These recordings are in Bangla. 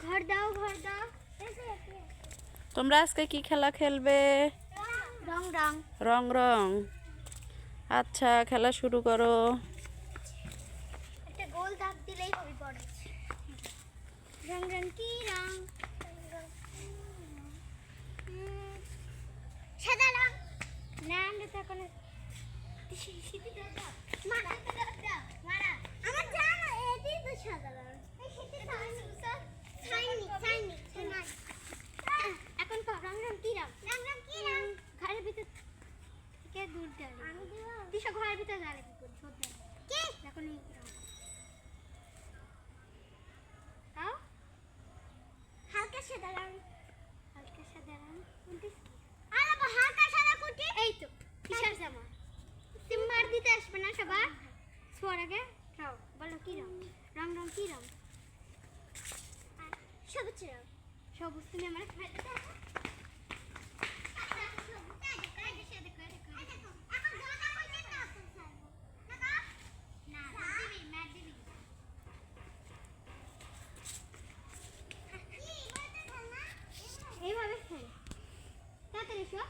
ঘর দাও তোমরা আজকে কি খেলা খেলবে? রং রং রং রং। আচ্ছা, খেলা শুরু করো। একটা গোল দাগ দিলেই হবে পড়ে। রং রং কি রং? সাদা রং। না আমরা তো এখন শীতে দাও মারা মারা আমার জানো এটাই তো সাদা রং। এই শীতে দাও ছাইনি এখন তো রং রং কি রং? রং রং কি রং? ঘরের ভিতর থেকে দূর যাবে। আমি দিব দিশা ঘরের ভিতর যাবে কি করে ছোট কি এখন এই রং দাও হালকা সাদা রং কোনটি? আরে হালকা সাদা কোনটি? এই তো কিসের জামা তুমি মার দিতে আসবে না সবার শোয়ার আগে খাও বলো কি রং? রং রং কি রং? সবুজ রং। সবুজ তুমি আমার খাই দিতে আসো। এইভাবে খেল তাড়াতাড়ি এসো।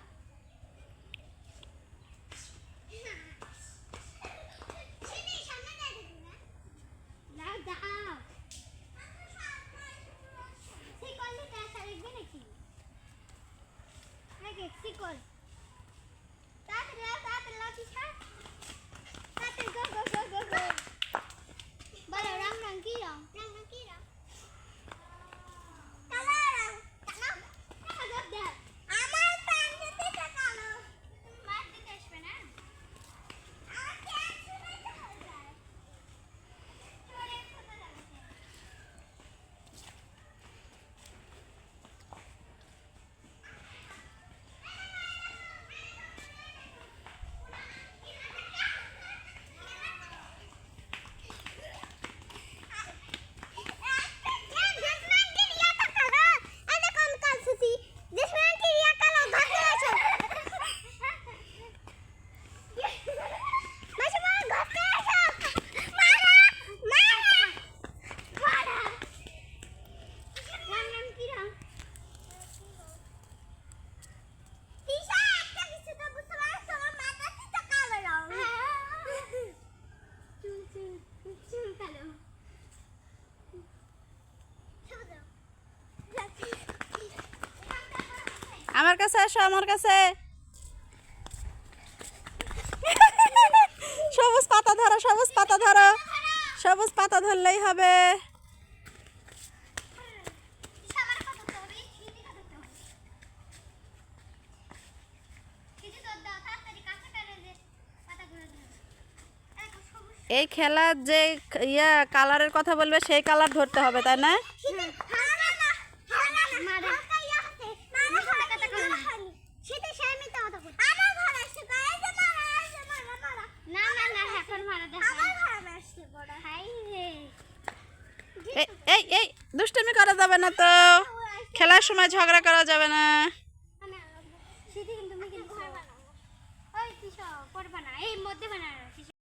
আমার কাছে আসো, আমার কাছে। সবুজ পাতা ধরো, সবুজ পাতা ধরো, সবুজ পাতা ধরলেই হবে। এই খেলার যে কালারের কথা বলবে সেই কালার ধরতে হবে, তাই না? এই এই দুষ্টুমি করা যাবে না তো, খেলার সময় ঝগড়া করা যাবে না। এই মধ্যে বানানো